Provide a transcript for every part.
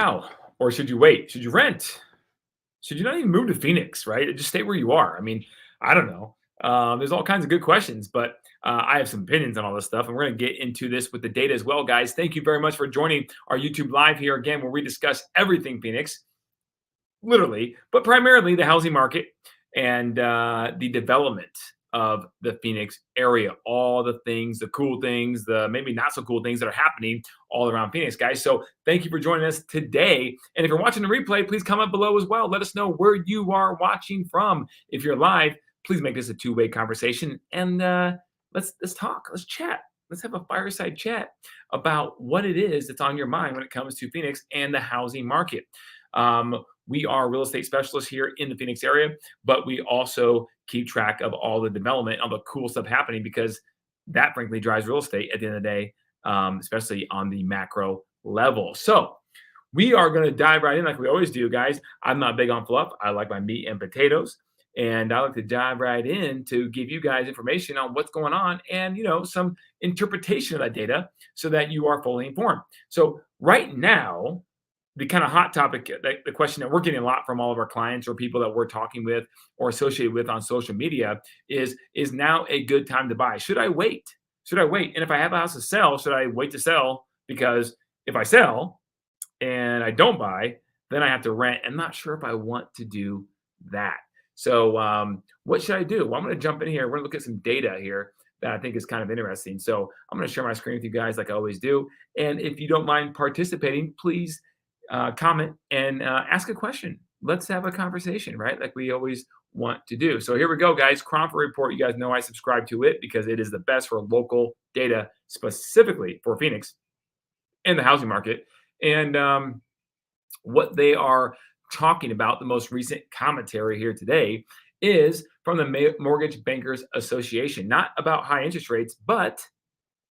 now, or should you wait? Should you rent? Should you not even move to Phoenix, right? Just stay where you are. I mean, I don't know. There's all kinds of good questions, but I have some opinions on all this stuff, and we're going to get into this with the data as well, guys. Thank you very much for joining our YouTube live here again, where we discuss everything Phoenix, literally, but primarily the housing market and the development of the Phoenix area. All the things, the cool things, the maybe not so cool things that are happening all around Phoenix, guys. So thank you for joining us today. And if you're watching the replay, please comment below as well. Let us know where you are watching from. If you're live, please make this a two-way conversation and let's talk. Let's chat. Let's have a fireside chat about what it is that's on your mind when it comes to Phoenix and the housing market. We are real estate specialists here in the Phoenix area, but we also keep track of all the development, all the cool stuff happening, because that frankly drives real estate at the end of the day, especially on the macro level. So we are going to dive right in like we always do, guys. I'm not big on fluff. I like my meat and potatoes. And I like to dive right in to give you guys information on what's going on and, some interpretation of that data so that you are fully informed. So right now, the kind of hot topic, the question that we're getting a lot from all of our clients or people that we're talking with or associated with on social media is now a good time to buy? Should I wait? Should I wait? And if I have a house to sell, should I wait to sell? Because if I sell and I don't buy, then I have to rent. I'm not sure if I want to do that. So what should I do? Well, I'm going to jump in here. We're going to look at some data here that I think is kind of interesting. So I'm going to share my screen with you guys like I always do. And if you don't mind participating, please comment and ask a question. Let's have a conversation, right? Like we always want to do. So here we go, guys. Cromford Report. You guys know I subscribe to it because it is the best for local data, specifically for Phoenix and the housing market. And what they are talking about, the most recent commentary here today, is from the Mortgage Bankers Association. Not about high interest rates, but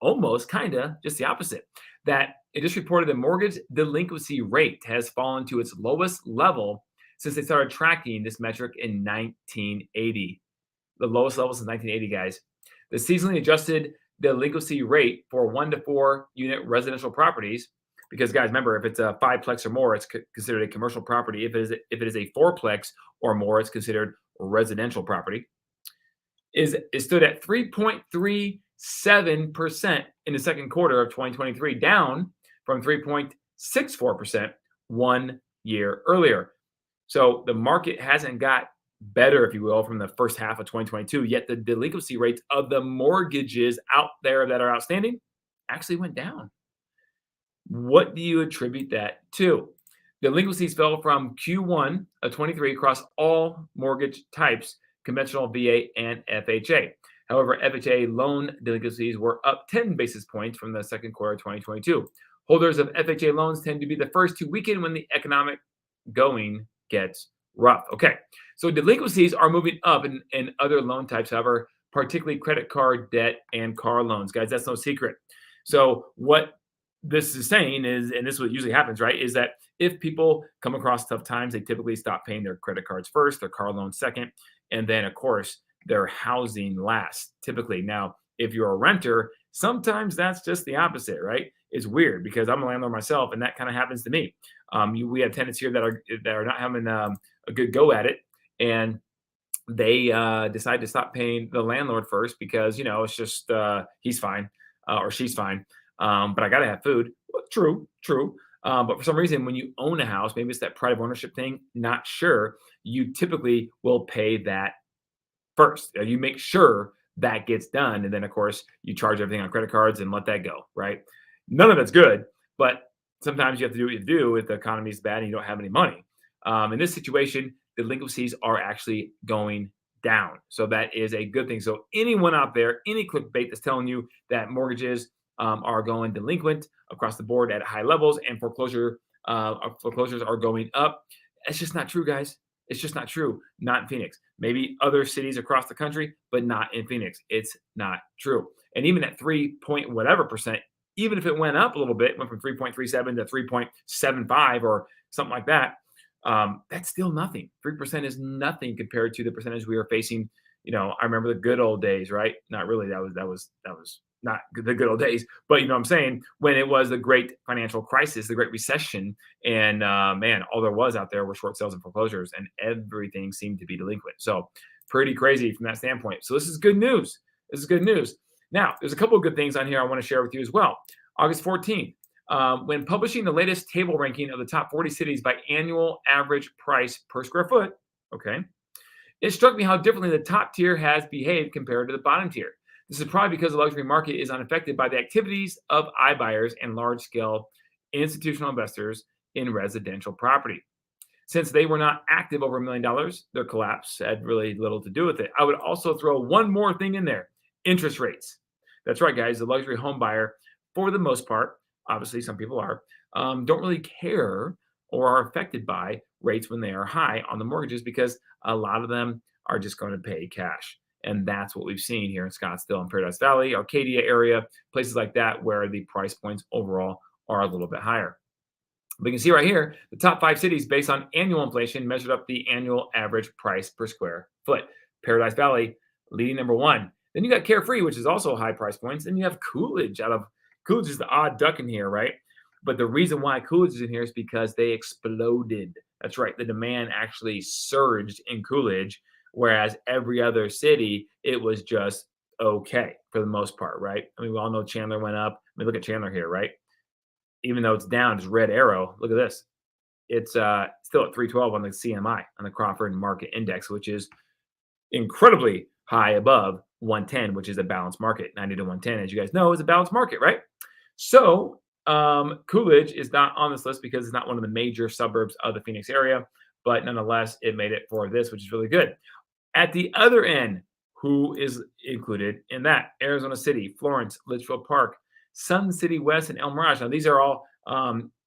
almost kind of just the opposite. That it just reported the mortgage delinquency rate has fallen to its lowest level since they started tracking this metric in 1980. The lowest level since 1980, guys. The seasonally adjusted delinquency rate for 1 to 4 unit residential properties, because guys, remember, if it's a 5-plex or more, it's considered a commercial property. If it is a 4-plex or more, it's considered residential property. It stood at 3.37% in the second quarter of 2023, down from 3.64% 1 year earlier. So the market hasn't got better, if you will, from the first half of 2022, yet the delinquency rates of the mortgages out there that are outstanding actually went down. What do you attribute that to? Delinquencies fell from Q1 of 23 across all mortgage types, conventional, VA, and FHA. However, FHA loan delinquencies were up 10 basis points from the second quarter of 2022. Holders of FHA loans tend to be the first to weaken when the economic going gets rough. Okay, so delinquencies are moving up in other loan types, however, particularly credit card debt and car loans. Guys, that's no secret. So what this is saying is, and this is what usually happens, right, is that if people come across tough times, they typically stop paying their credit cards first, their car loans second, and then, of course, their housing last, typically. Now, if you're a renter, sometimes that's just the opposite, right? It's weird because I'm a landlord myself, and that kind of happens to me. We have tenants here that are not having a good go at it, and they decide to stop paying the landlord first because it's just he's fine or she's fine. But I got to have food. Well, true. But for some reason, when you own a house, maybe it's that pride of ownership thing, not sure, you typically will pay that first. You make sure that gets done. And then, of course, you charge everything on credit cards and let that go, right? None of it's good, but sometimes you have to do what you do if the economy is bad and you don't have any money. In this situation, delinquencies are actually going down. So that is a good thing. So anyone out there, any clickbait that's telling you that mortgages are going delinquent across the board at high levels and foreclosures are going up, it's just not true, guys. It's just not true. Not in Phoenix. Maybe other cities across the country, but not in Phoenix. It's not true. And even at 3 point whatever percent, even if it went up a little bit, went from 3.37 to 3.75 or something like that, that's still nothing. 3% is nothing compared to the percentage we were facing. I remember the good old days, right? Not really. That was not the good old days, but you know what I'm saying, when it was the great financial crisis, the great recession, and man, all there was out there were short sales and foreclosures, and everything seemed to be delinquent. So pretty crazy from that standpoint. So this is good news. This is good news. Now, there's a couple of good things on here I want to share with you as well. August 14th, when publishing the latest table ranking of the top 40 cities by annual average price per square foot, okay, it struck me how differently the top tier has behaved compared to the bottom tier. This is probably because the luxury market is unaffected by the activities of iBuyers and large scale institutional investors in residential property. Since they were not active over $1 million, their collapse had really little to do with it. I would also throw one more thing in there: interest rates. That's right, guys. The luxury home buyer, for the most part, obviously some people are, don't really care or are affected by rates when they are high on the mortgages because a lot of them are just going to pay cash. And that's what we've seen here in Scottsdale and Paradise Valley, Arcadia area, places like that where the price points overall are a little bit higher. But you can see right here, the top 5 cities based on annual inflation measured up the annual average price per square foot. Paradise Valley leading number one. Then you got Carefree, which is also high price points. Then you have Coolidge Coolidge is the odd duck in here, right? But the reason why Coolidge is in here is because they exploded. That's right. The demand actually surged in Coolidge, whereas every other city, it was just okay for the most part, right? I mean, we all know Chandler went up. I mean, look at Chandler here, right? Even though it's down, it's red arrow. Look at this. It's still at 312 on the CMI, on the Crawford Market Index, which is incredibly high above 110, which is a balanced market. 90 to 110, as you guys know, is a balanced market, right? So Coolidge is not on this list because it's not one of the major suburbs of the Phoenix area, but nonetheless, it made it for this, which is really good. At the other end, who is included in that? Arizona City, Florence, Litchfield Park, Sun City West, and El Mirage. Now, these are all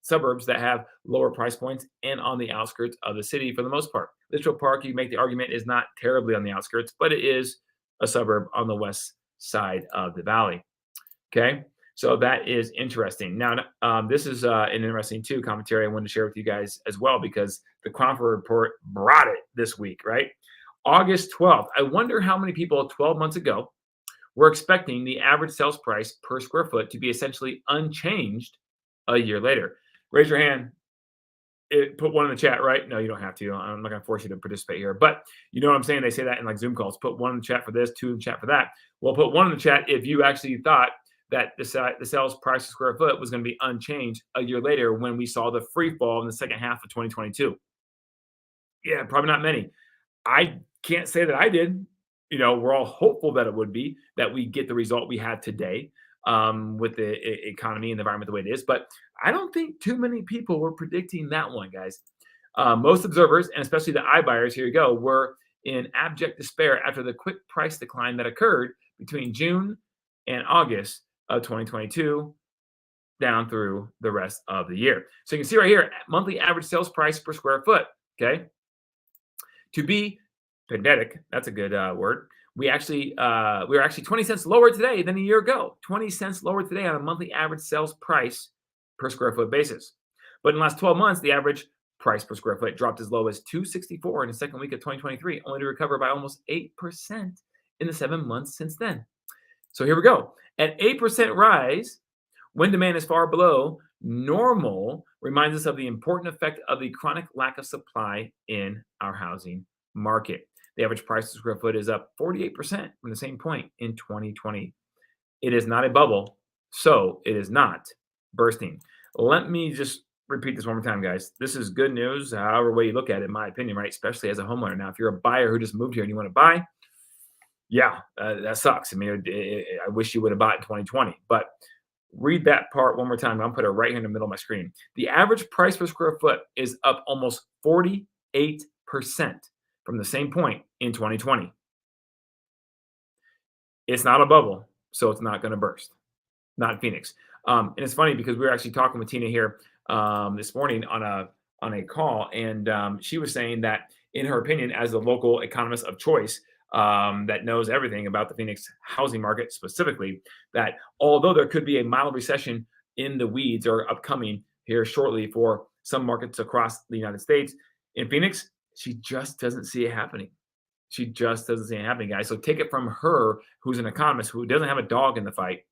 suburbs that have lower price points and on the outskirts of the city for the most part. Litchfield Park, you make the argument, is not terribly on the outskirts, but it is a suburb on the west side of the valley. Okay, so that is interesting. Now, this is an interesting too commentary I wanted to share with you guys as well because the Crawford report brought it this week, right? August 12th. I wonder how many people 12 months ago were expecting the average sales price per square foot to be essentially unchanged a year later. Raise your hand. Put one in the chat, right? No, you don't have to. I'm not going to force you to participate here, but you know what I'm saying? They say that in like Zoom calls. Put one in the chat for this, two in the chat for that. Well, put one in the chat if you actually thought that the sales price per square foot was going to be unchanged a year later when we saw the free fall in the second half of 2022. Yeah, probably not many. I can't say that I did. You know, we're all hopeful that it would be, that we get the result we had today with the economy and the environment the way it is. But I don't think too many people were predicting that one, guys. Most observers, and especially the iBuyers, here you go, were in abject despair after the quick price decline that occurred between June and August of 2022 down through the rest of the year. So you can see right here, monthly average sales price per square foot, okay? To be pedantic, that's a good word. We were actually 20 cents lower today than a year ago. 20 cents lower today on a monthly average sales price per square foot basis. But in the last 12 months, the average price per square foot dropped as low as $264 in the second week of 2023, only to recover by almost 8% in the 7 months since then. So here we go. An 8% rise when demand is far below normal reminds us of the important effect of the chronic lack of supply in our housing market. The average price per square foot is up 48% from the same point in 2020. It is not a bubble, so it is not bursting. Let me just repeat this one more time, guys. This is good news, however way you look at it, in my opinion, right? Especially as a homeowner. Now, if you're a buyer who just moved here and you want to buy, yeah, that sucks. I mean, I wish you would have bought in 2020, but read that part one more time. I'll put it right here in the middle of my screen. The average price per square foot is up almost 48% from the same point in 2020. It's not a bubble, so it's not going to burst. Not in Phoenix. And it's funny because we were actually talking with Tina here this morning on a call, and she was saying that, in her opinion, as the local economist of choice, that knows everything about the Phoenix housing market specifically, that although there could be a mild recession in the weeds or upcoming here shortly for some markets across the United States, in Phoenix, she just doesn't see it happening. She just doesn't see it happening, guys. So take it from her, who's an economist, who doesn't have a dog in the fight,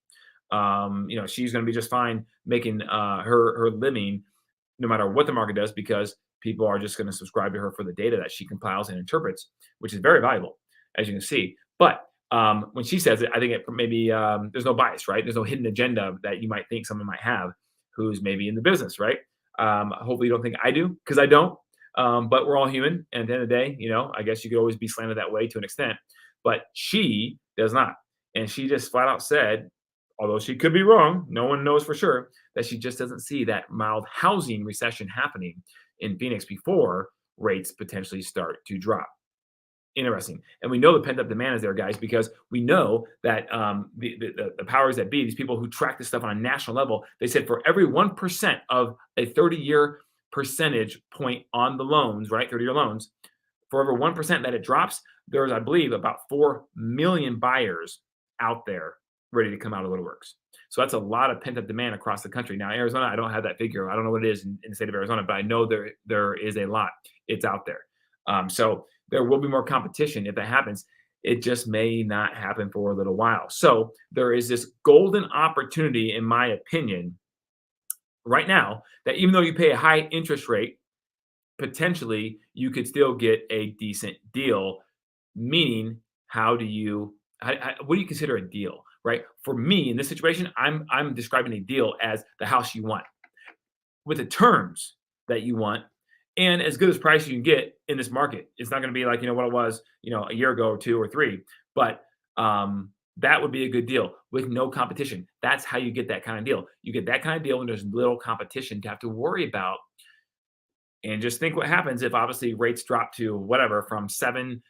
She's going to be just fine making her living no matter what the market does, because people are just going to subscribe to her for the data that she compiles and interprets, which is very valuable, as you can see. But when she says it, I think it maybe there's no bias, right? There's no hidden agenda that you might think someone might have who's maybe in the business, right? Hopefully, you don't think I do, because I don't. But we're all human, and at the end of the day, I guess you could always be slanted that way to an extent. But she does not, and she just flat out said, although she could be wrong, no one knows for sure, that she just doesn't see that mild housing recession happening in Phoenix before rates potentially start to drop. Interesting. And we know the pent up demand is there, guys, because we know that the powers that be, these people who track this stuff on a national level, they said for every 1% of a 30-year percentage point on the loans, right? 30-year loans, for every 1% that it drops, there's, I believe, about 4 million buyers out there ready to come out of the woodworks. So that's a lot of pent up demand across the country. Now, Arizona, I don't have that figure. I don't know what it is in the state of Arizona, but I know there is a lot. It's out there. So there will be more competition if that happens. It just may not happen for a little while. So there is this golden opportunity, in my opinion, right now, that even though you pay a high interest rate, potentially you could still get a decent deal. Meaning, what do you consider a deal, right? For me, in this situation, I'm describing a deal as the house you want, with the terms that you want, and as good as price you can get in this market. It's not going to be like what it was a year ago or two or three, but that would be a good deal with no competition. That's how you get that kind of deal. You get that kind of deal when there's little competition to have to worry about. And just think what happens if obviously rates drop to whatever, from 7.25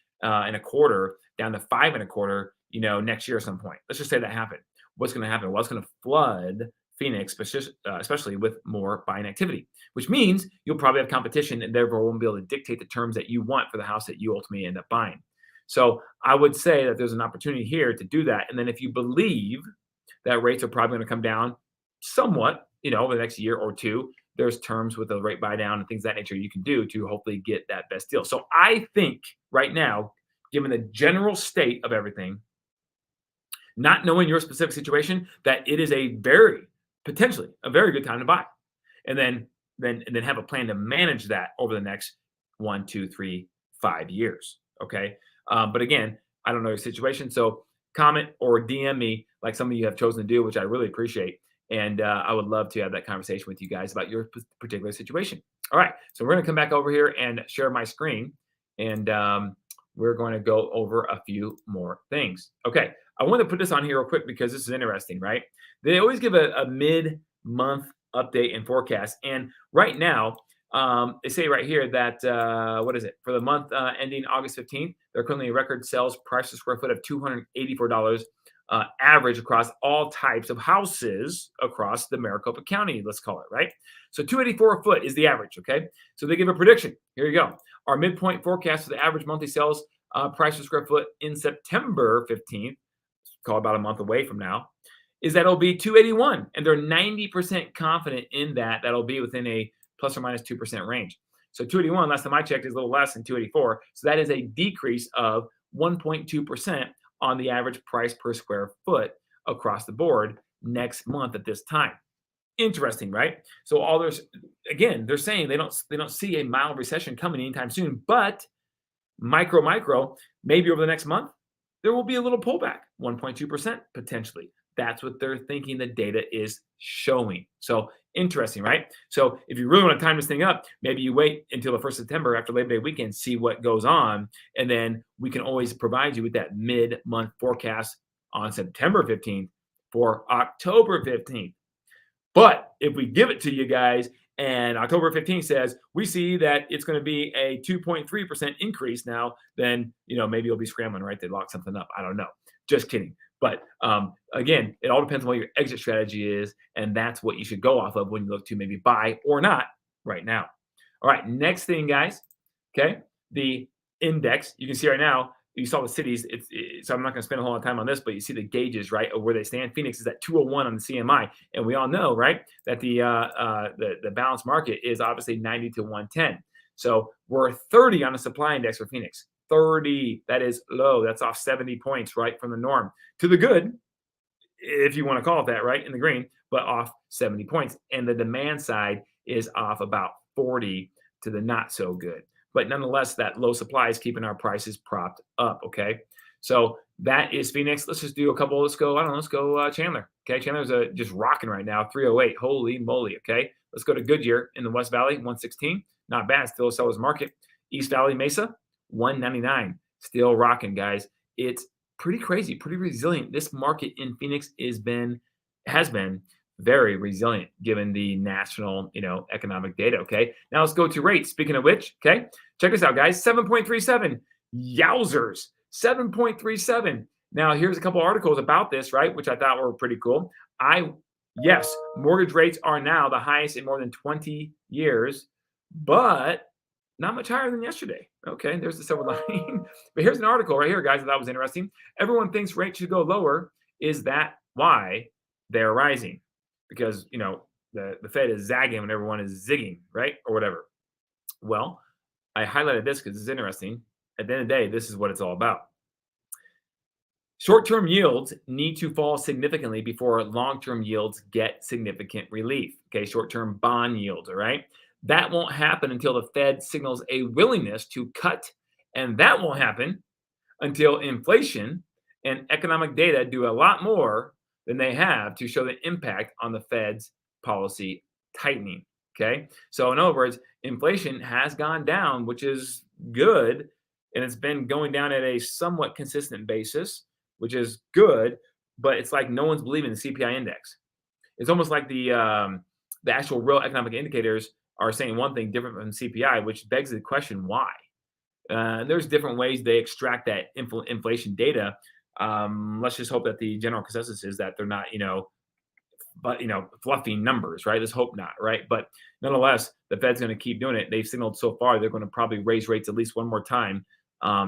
down to 5.25, next year at some point. Let's just say that happened. What's going to happen? Well, it's going to flood Phoenix, especially with more buying activity, which means you'll probably have competition and therefore won't be able to dictate the terms that you want for the house that you ultimately end up buying. So I would say that there's an opportunity here to do that. And then if you believe that rates are probably going to come down somewhat, over the next year or two, there's terms with the rate buy down and things of that nature you can do to hopefully get that best deal. So I think right now, given the general state of everything, not knowing your specific situation, that it is potentially a very good time to buy, and then have a plan to manage that over the next 1, 2, 3, 5 years. Okay, but again, I don't know your situation, so comment or DM me like some of you have chosen to do, which I really appreciate. And I would love to have that conversation with you guys about your particular situation. All right, so we're going to come back over here and share my screen, and we're going to go over a few more things. Okay, I want to put this on here real quick because this is interesting, right? They always give a mid-month update and forecast, and right now, they say right here that, what is it? For the month ending August 15th, they're currently a record sales price per square foot of $284. Average across all types of houses across the Maricopa County, let's call it, right? So 284 a foot is the average, okay? So they give a prediction. Here you go. Our midpoint forecast for the average monthly sales price per square foot in September 15th, call about a month away from now, is that it'll be 281. And they're 90% confident in that that'll be within a plus or minus 2% range. So 281, last time I checked, is a little less than 284. So that is a decrease of 1.2% on the average price per square foot across the board next month at this time. Interesting, right? So they're saying they don't see a mild recession coming anytime soon, but micro, maybe over the next month, there will be a little pullback, 1.2% potentially. That's what they're thinking the data is showing. So interesting, right? So if you really want to time this thing up, maybe you wait until the 1st of September after Labor Day weekend, see what goes on, and then we can always provide you with that mid-month forecast on September 15th for October 15th. But if we give it to you guys and October 15th says, we see that it's going to be a 2.3% increase now, then, maybe you'll be scrambling, right? They lock something up. I don't know. Just kidding. But again, it all depends on what your exit strategy is, and that's what you should go off of when you look to maybe buy or not right now. All right, next thing, guys. Okay, the index. You can see right now. You saw the cities. So I'm not going to spend a whole lot of time on this, but you see the gauges, right, of where they stand. Phoenix is at 201 on the CMI, and we all know, right, that the balanced market is obviously 90 to 110. So we're 30 on the supply index for Phoenix. 30, that is low. That's off 70 points, right, from the norm. To the good if you want to call it that, right, in the green, but off 70 points. And the demand side is off about 40 to the not so good. But nonetheless, that low supply is keeping our prices propped up. Okay. So that is Phoenix. Let's just do a couple. Let's go. I don't know. Let's go Chandler. Okay. Chandler's just rocking right now. 308. Holy moly. Okay. Let's go to Goodyear in the West Valley. 116. Not bad. Still a seller's market. East Valley Mesa. 199. Still rocking, guys. It's pretty crazy, pretty resilient. This market in Phoenix has been very resilient given the national, economic data. Okay. Now let's go to rates. Speaking of which, okay, check this out, guys. 7.37. Yowzers. 7.37. Now here's a couple articles about this, right? Which I thought were pretty cool. Yes, mortgage rates are now the highest in more than 20 years, but not much higher than yesterday. Okay, there's the silver lining. But here's an article right here, guys, that was interesting. Everyone thinks rates should go lower. Is that why they're rising? Because, the Fed is zagging when everyone is zigging, right? Or whatever. Well, I highlighted this because it's interesting. At the end of the day, this is what it's all about. Short-term yields need to fall significantly before long-term yields get significant relief. Okay, short-term bond yields, all right? That won't happen until the Fed signals a willingness to cut, and that won't happen until inflation and economic data do a lot more than they have to show the impact on the Fed's policy tightening. Okay, so in other words, inflation has gone down, which is good, and it's been going down at a somewhat consistent basis, which is good, but it's like no one's believing the CPI index. It's almost like the actual real economic indicators are saying one thing different from CPI, which begs the question why. There's different ways they extract that inflation data. Let's just hope that the general consensus is that they're not, fluffy numbers, right? Let's hope not, right? But nonetheless, the Fed's going to keep doing it. They've signaled so far they're going to probably raise rates at least one more time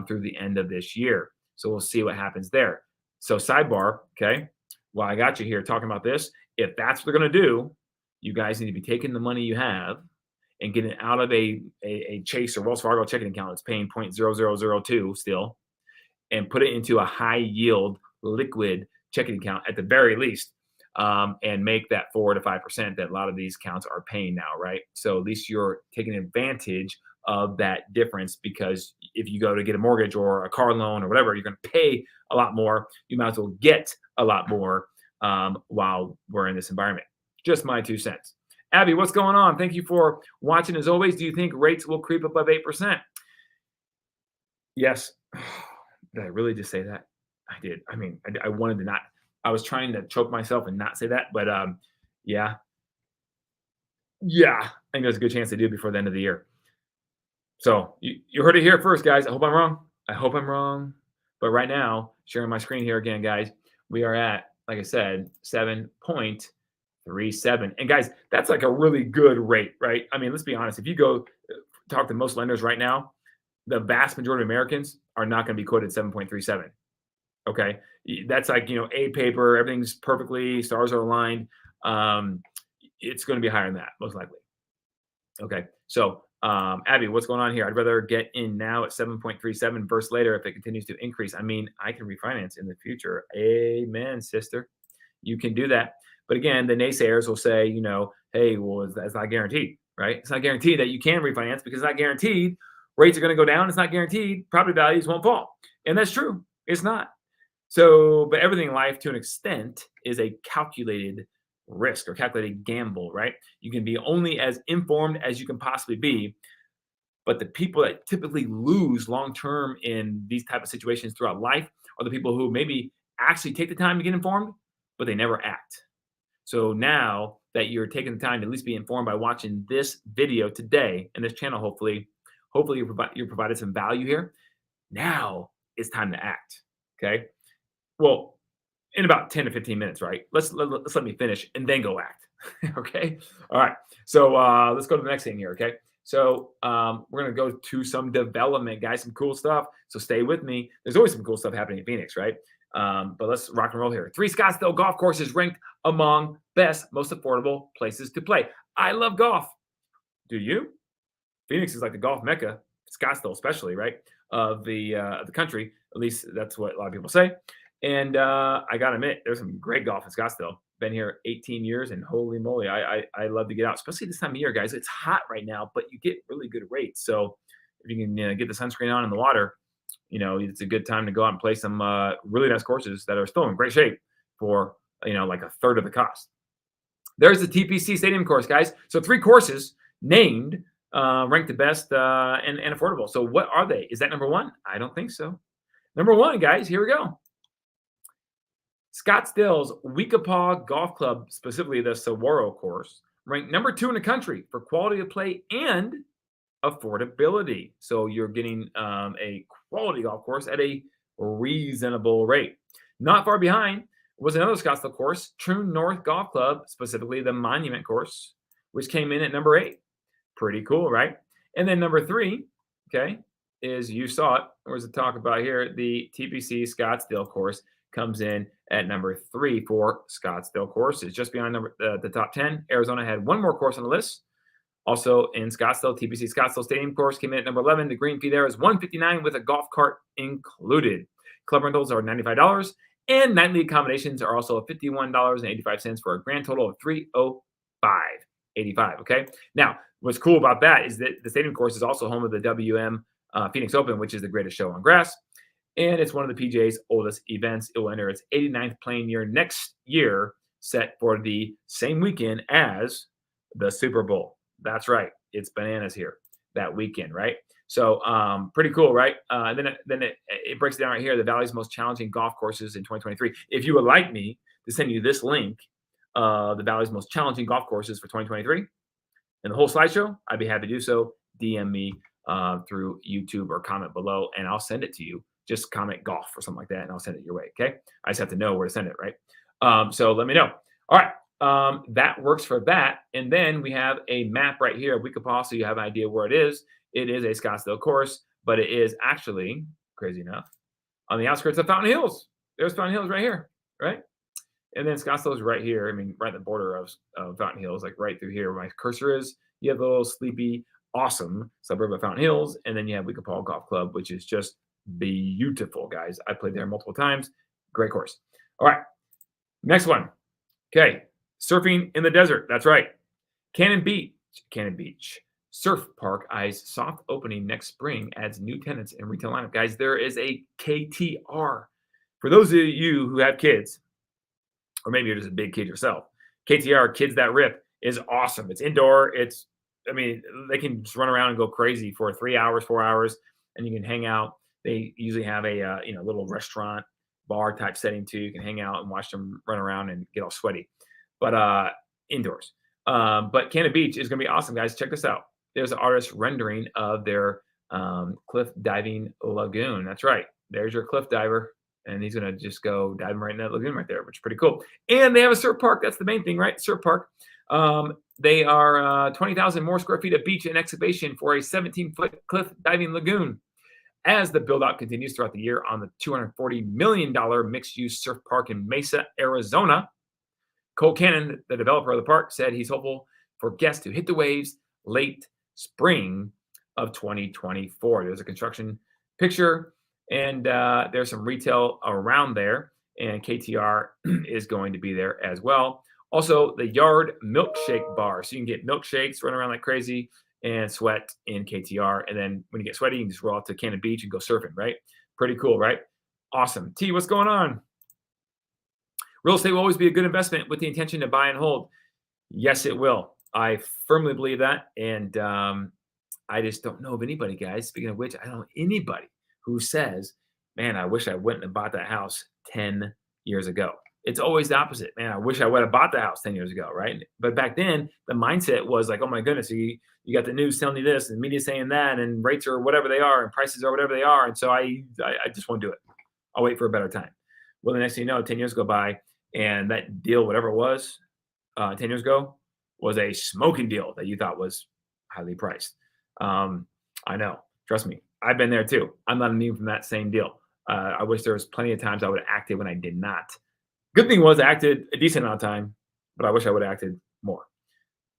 through the end of this year. So we'll see what happens there. So sidebar, okay? Well, I got you here talking about this. If that's what they're going to do, you guys need to be taking the money you have and getting it out of a Chase or Wells Fargo checking account that's paying 0.0002 still, and put it into a high yield liquid checking account at the very least, and make that 4 to 5% that a lot of these accounts are paying now, right? So at least you're taking advantage of that difference, because if you go to get a mortgage or a car loan or whatever, you're going to pay a lot more. You might as well get a lot more while we're in this environment. Just my 2 cents. Abby, what's going on? Thank you for watching as always. Do you think rates will creep above 8%? Yes. Did I really just say that? I did. I mean, I wanted to not. I was trying to choke myself and not say that, but yeah. I think there's a good chance they do before the end of the year. So you heard it here first, guys. I hope I'm wrong. But right now, sharing my screen here again, guys, we are at, like I said, 7.37. And guys, that's like a really good rate, right? I mean, let's be honest. If you go talk to most lenders right now, the vast majority of Americans are not going to be quoted 7.37. Okay. That's like, A paper, everything's perfectly, stars are aligned. It's going to be higher than that, most likely. Okay. So, Abby, what's going on here? I'd rather get in now at 7.37 versus later if it continues to increase. I mean, I can refinance in the future. Amen, sister. You can do that. But again, the naysayers will say, hey, well, that's not guaranteed, right? It's not guaranteed that you can refinance because it's not guaranteed rates are going to go down. It's not guaranteed property values won't fall. And that's true. It's not. So, but everything in life to an extent is a calculated risk or calculated gamble, right? You can be only as informed as you can possibly be. But the people that typically lose long-term in these type of situations throughout life are the people who maybe actually take the time to get informed, but they never act. So now that you're taking the time to at least be informed by watching this video today and this channel, hopefully you're provided some value here. Now it's time to act. Okay. Well, in about 10 to 15 minutes, right? Let's let me finish and then go act. Okay. All right. So let's go to the next thing here. Okay. So we're going to go to some development, guys, some cool stuff. So stay with me. There's always some cool stuff happening in Phoenix, right? But let's rock and roll here. 3 Scottsdale golf courses ranked among best, most affordable places to play. I love golf. Do you? Phoenix is like the golf mecca, Scottsdale especially, right? Of the country. At least that's what a lot of people say. And I gotta admit, there's some great golf in Scottsdale. Been here 18 years, and holy moly, I love to get out, especially this time of year, guys. It's hot right now, but you get really good rates. So if you can get the sunscreen on in the water, it's a good time to go out and play some really nice courses that are still in great shape for like a third of the cost. There's the TPC Stadium course, guys. So 3 courses named, ranked the best and affordable. So what are they? Is that number 1? I don't think so. Number 1, guys, here we go. Scottsdale's Weekapaw Golf Club, specifically the Saguaro course, ranked number 2 in the country for quality of play and affordability. So you're getting a quality golf course at a reasonable rate. Not far behind was another Scottsdale course, True North Golf Club, specifically the Monument course, which came in at number 8. Pretty cool, right? And then number 3, okay, is, you saw it. Where's the talk about here? The TPC Scottsdale course comes in at number 3 for Scottsdale courses. Just beyond the top 10, Arizona had one more course on the list. Also in Scottsdale, TPC Scottsdale Stadium course came in at number 11. The green fee there is $159 with a golf cart included. Club rentals are $95, and nightly accommodations are also $51.85 for a grand total of $305.85. Okay. Now, what's cool about that is that the stadium course is also home of the WM Phoenix Open, which is the greatest show on grass. And it's one of the PGA's oldest events. It will enter its 89th playing year next year, set for the same weekend as the Super Bowl. That's right. It's bananas here that weekend, right? So pretty cool, right? Then it breaks down right here, the Valley's most challenging golf courses in 2023. If you would like me to send you this link, the Valley's most challenging golf courses for 2023, and the whole slideshow, I'd be happy to do so. DM me through YouTube or comment below, and I'll send it to you. Just comment golf or something like that, and I'll send it your way, okay? I just have to know where to send it, right? So let me know. All right. That works for that. And then we have a map right here of Weekapaw, so you have an idea where it is. It is a Scottsdale course, but it is actually, crazy enough, on the outskirts of Fountain Hills. There's Fountain Hills right here, right? And then Scottsdale is right here. I mean, right at the border of Fountain Hills, like right through here where my cursor is. You have the little sleepy, awesome suburb of Fountain Hills. And then you have Weekapaw Golf Club, which is just beautiful, guys. I played there multiple times. Great course. All right. Next one. Okay. Surfing in the desert. That's right. Cannon Beach Surf Park eyes soft opening next spring, adds new tenants and retail lineup. Guys, there is a KTR. For those of you who have kids, or maybe you're just a big kid yourself, KTR, Kids That Rip, is awesome. It's indoor. They can just run around and go crazy for 3 hours, 4 hours, and you can hang out. They usually have a little restaurant, bar type setting too. You can hang out and watch them run around and get all sweaty, but indoors. But Cannon Beach is going to be awesome, guys. Check this out. There's an artist rendering of their cliff diving lagoon. That's right. There's your cliff diver, and he's going to just go diving right in that lagoon right there, which is pretty cool. And they have a surf park. That's the main thing, right? Surf park. They are 20,000 more square feet of beach and excavation for a 17-foot cliff diving lagoon. As the build-out continues throughout the year on the $240 million mixed-use surf park in Mesa, Arizona, Cole Cannon, the developer of the park, said he's hopeful for guests to hit the waves late spring of 2024. There's a construction picture, and there's some retail around there, and KTR is going to be there as well. Also, the Yard Milkshake Bar, so you can get milkshakes, run around like crazy, and sweat in KTR. And then when you get sweaty, you can just roll out to Cannon Beach and go surfing, right? Pretty cool, right? Awesome. T, what's going on? Real estate will always be a good investment with the intention to buy and hold. Yes, it will. I firmly believe that. And I just don't know of anybody, guys. Speaking of which, I don't know anybody who says, man, I wish I wouldn't have bought that house 10 years ago. It's always the opposite. Man, I wish I would have bought the house 10 years ago, right? But back then, the mindset was like, oh my goodness, you got the news telling you this and media saying that, and rates are whatever they are and prices are whatever they are. And so I just won't do it. I'll wait for a better time. Well, the next thing you know, 10 years go by, and that deal, whatever it was, 10 years ago, was a smoking deal that you thought was highly priced. I know. Trust me. I've been there too. I'm not immune from that same deal. I wish there was plenty of times I would have acted when I did not. Good thing was I acted a decent amount of time, but I wish I would have acted more.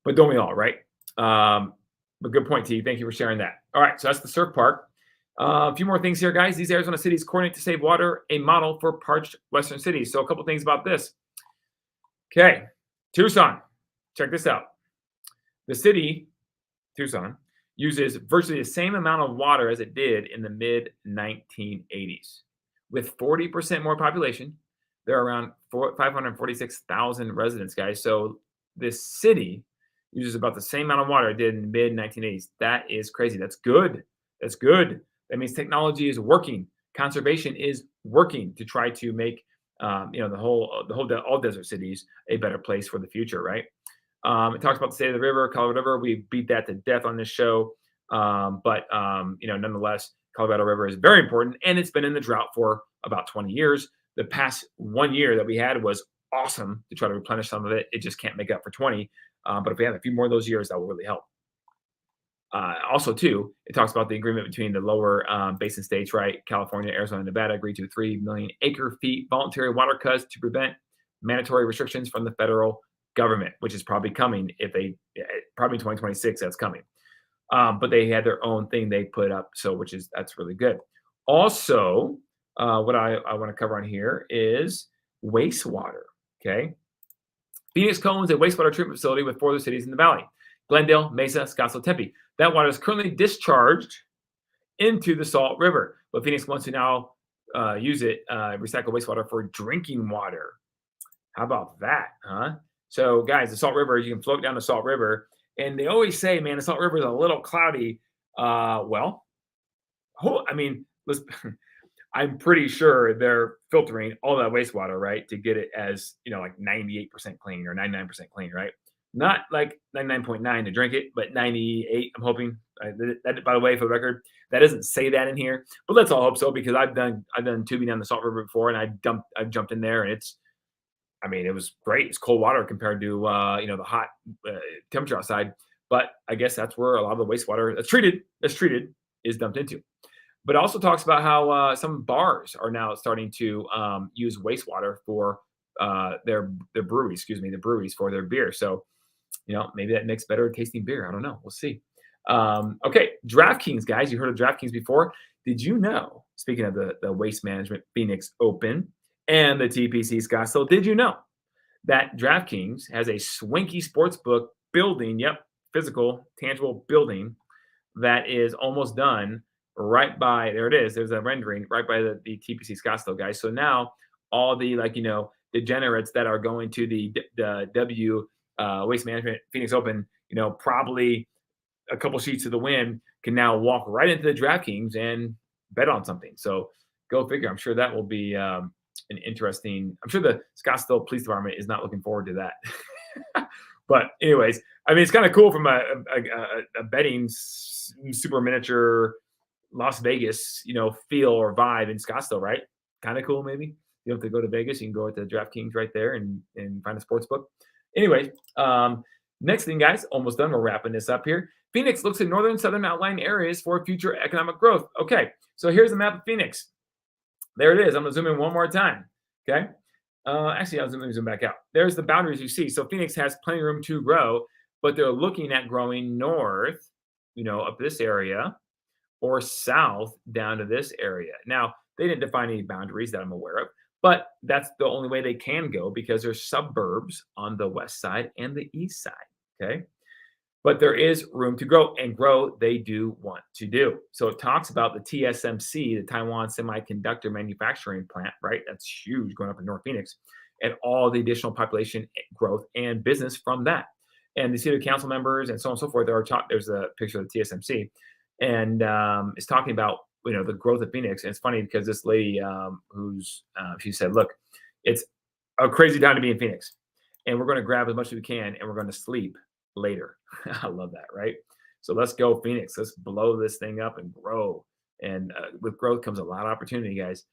But don't we all, right? But good point, T. Thank you for sharing that. All right, so that's the surf park. A few more things here, guys. These Arizona cities coordinate to save water, a model for parched Western cities. So a couple things about this. Okay, Tucson. Check this out. The city, Tucson, uses virtually the same amount of water as it did in the mid 1980s. With 40% more population, there are around 546,000 residents, guys. So this city uses about the same amount of water it did in the mid 1980s. That is crazy. That's good. That's good. That means technology is working. Conservation is working to try to make all desert cities a better place for the future, right? It talks about the state of the river, Colorado River. We beat that to death on this show, nonetheless, Colorado River is very important, and it's been in the drought for about 20 years. The past 1 year that we had was awesome to try to replenish some of it. It just can't make up for 20. But if we have a few more of those years, that will really help. Also, too, it talks about the agreement between the lower basin states, right? California, Arizona, and Nevada agreed to 3 million acre feet voluntary water cuts to prevent mandatory restrictions from the federal government, which is probably coming probably 2026. That's coming. But they had their own thing they put up, that's really good. Also, what I want to cover on here is wastewater. Okay, Phoenix owns a wastewater treatment facility with 4 other cities in the valley: Glendale, Mesa, Scottsdale, Tempe. That water is currently discharged into the Salt River, but Phoenix wants to now use it, recycle wastewater for drinking water. How about that, huh? So, guys, the Salt River, you can float down the Salt River, and they always say, man, the Salt River is a little cloudy. I mean, let's I'm pretty sure they're filtering all that wastewater, right, to get it as, like 98% clean or 99% clean, right? Not like 99.9 to drink it, but 98, I'm hoping. That, by the way, for the record, that doesn't say that in here, but let's all hope so, because I've done tubing down the Salt River before, and I've jumped in there, and it was great. It's cold water compared to the hot temperature outside, but I guess that's where a lot of the wastewater that's treated is dumped into. But it also talks about how some bars are now starting to use wastewater for their breweries, the breweries for their beer. So, maybe that makes better tasting beer. I don't know. We'll see. Okay, DraftKings, guys. You heard of DraftKings before. Did you know, speaking of the Waste Management Phoenix Open and the TPC Scottsdale, did you know that DraftKings has a swanky sportsbook building, physical, tangible building that is almost done right by, there it is, there's a rendering right by the TPC Scottsdale, guys. So now all the degenerates that are going to the Waste Management Phoenix Open, probably a couple sheets to the wind, can now walk right into the DraftKings and bet on something. So go figure. I'm sure that will be I'm sure the Scottsdale Police Department is not looking forward to that. But anyways, it's kind of cool from a betting super miniature Las Vegas, feel or vibe in Scottsdale, right? Kind of cool, maybe. You don't have to go to Vegas. You can go at the DraftKings right there and find a sports book. Anyway, next thing, guys, almost done. We're wrapping this up here. Phoenix looks at northern southern outlying areas for future economic growth. Okay, so here's the map of Phoenix. There it is. I'm going to zoom in one more time. Okay. Actually, I'll zoom back out. There's the boundaries you see. So Phoenix has plenty of room to grow, but they're looking at growing north, up this area, or south down to this area. Now, they didn't define any boundaries that I'm aware of, but that's the only way they can go, because there's suburbs on the west side and the east side. Okay. But there is room to grow, and grow they do want to do. So it talks about the TSMC, the Taiwan Semiconductor Manufacturing Plant, right? That's huge, going up in North Phoenix, and all the additional population growth and business from that. And the city council members and so on and so forth. There's a picture of the TSMC, and it's talking about the growth of Phoenix. And it's funny because this lady she said, look, it's a crazy time to be in Phoenix, and we're going to grab as much as we can, and we're going to sleep later. I love that, right? So let's go, Phoenix. Let's blow this thing up and grow. And with growth comes a lot of opportunity, guys.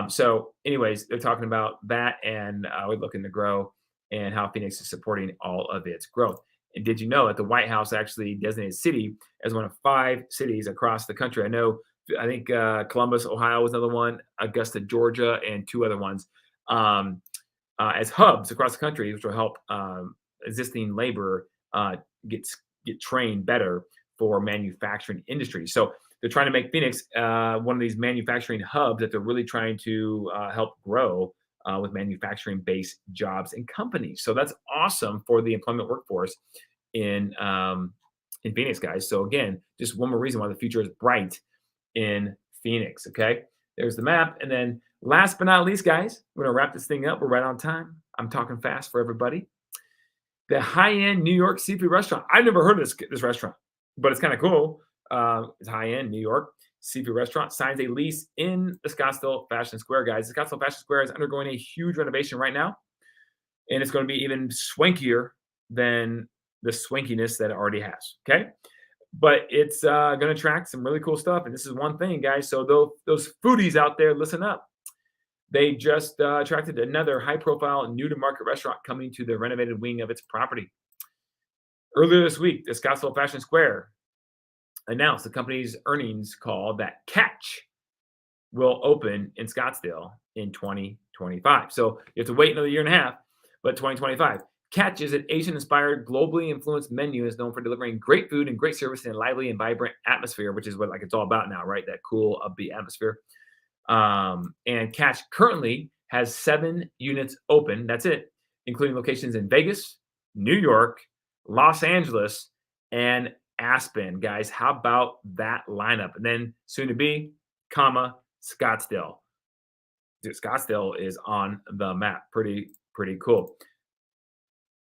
So anyways, they're talking about that, and we're looking to grow, and how Phoenix is supporting all of its growth. And did you know that the White House actually designated city as one of 5 cities across the country? I think Columbus, Ohio was another one, Augusta, Georgia, and 2 other ones as hubs across the country, which will help existing labor get trained better for manufacturing industry. So they're trying to make Phoenix one of these manufacturing hubs that they're really trying to help grow with manufacturing-based jobs and companies. So that's awesome for the employment workforce in in Phoenix, guys. So again, just one more reason why the future is bright in Phoenix. Okay, there's the map, and then last but not least, guys, we're gonna wrap this thing up. We're right on time. I'm talking fast for everybody. The high-end New York seafood restaurant. I've never heard of this restaurant, but it's kind of cool. It's high-end New York seafood restaurant signs a lease in the Scottsdale Fashion Square, guys. The Scottsdale Fashion Square is undergoing a huge renovation right now, and it's going to be even swankier than the swankiness that it already has. Okay, but it's going to attract some really cool stuff, and this is one thing, guys. So those foodies out there, listen up. They just attracted another high-profile, new-to-market restaurant coming to the renovated wing of its property. Earlier this week, the Scottsdale Fashion Square announced the company's earnings call that Catch will open in Scottsdale in 2025. So you have to wait another year and a half, but 2025. Catch is an Asian-inspired, globally influenced menu is known for delivering great food and great service in a lively and vibrant atmosphere, which is what like it's all about now, right? That cool, upbeat atmosphere. And Catch currently has 7 units open. That's it, including locations in Vegas, New York, Los Angeles, and Aspen. Guys, how about that lineup? And then soon to be, Scottsdale. Dude, Scottsdale is on the map. Pretty cool.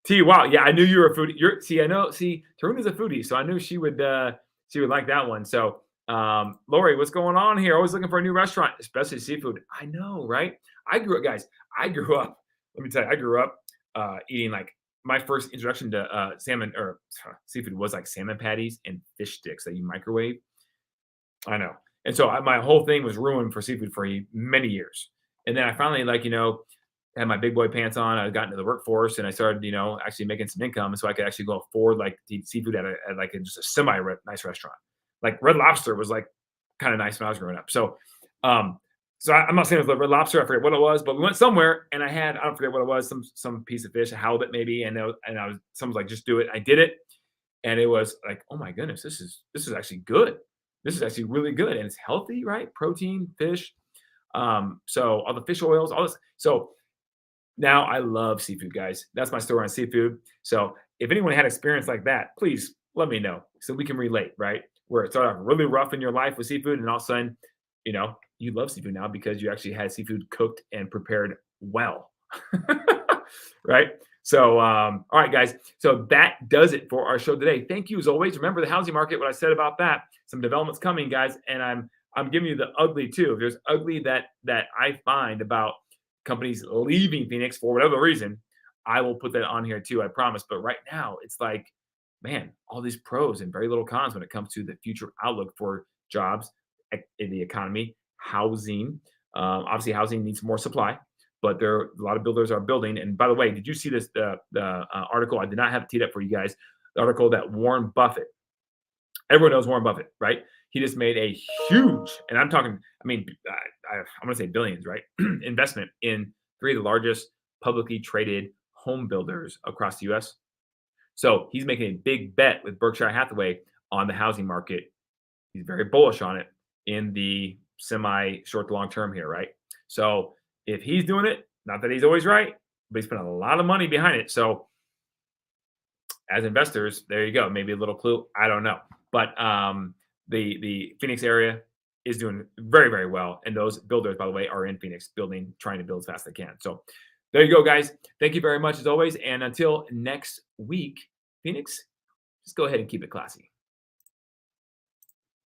T, wow, yeah, I knew you were a foodie. Tarun is a foodie, so I knew she would like that one. So Lori, what's going on here? Always looking for a new restaurant, especially seafood. I know, right? I grew up, let me tell you, I grew up eating like my first introduction to salmon or seafood was like salmon patties and fish sticks that you microwave. I know. And so my whole thing was ruined for seafood for many years. And then I finally, had my big boy pants on. I got into the workforce and I started, actually making some income. So I could actually go afford like to eat seafood at just a semi nice restaurant. Like Red Lobster was like kind of nice when I was growing up. So, I'm not saying it was the Red Lobster. I forget what it was, but we went somewhere and I don't forget what it was, some piece of fish, a halibut maybe. And someone was like, just do it. I did it. And it was like, oh my goodness, this is actually good. This is actually really good. And it's healthy, right? Protein, fish. So all the fish oils, all this. So now I love seafood, guys. That's my story on seafood. So if anyone had experience like that, please let me know so we can relate, right? Where it started off really rough in your life with seafood, and all of a sudden, you love seafood now because you actually had seafood cooked and prepared well, right? So, all right, guys. So that does it for our show today. Thank you as always. Remember the housing market. What I said about that. Some developments coming, guys, and I'm giving you the ugly too. If there's ugly that I find about companies leaving Phoenix for whatever reason, I will put that on here too. I promise. But right now, it's like, man, all these pros and very little cons when it comes to the future outlook for jobs in the economy, housing. Obviously, housing needs more supply, but there are a lot of builders are building. And by the way, did you see this the article? I did not have it teed up for you guys. The article that Warren Buffett. Everyone knows Warren Buffett, right? He just made a huge, and I'm talking, I'm going to say billions, right? investment in 3 of the largest publicly traded home builders across the U.S. So he's making a big bet with Berkshire Hathaway on the housing market. He's very bullish on it in the semi short to long term here, right? So if he's doing it, not that he's always right, but he's putting a lot of money behind it. So as investors, there you go. Maybe a little clue. I don't know. But the Phoenix area is doing very, very well. And those builders, by the way, are in Phoenix trying to build as fast as they can. So there you go, guys. Thank you very much as always. And until next week, Phoenix, just go ahead and keep it classy.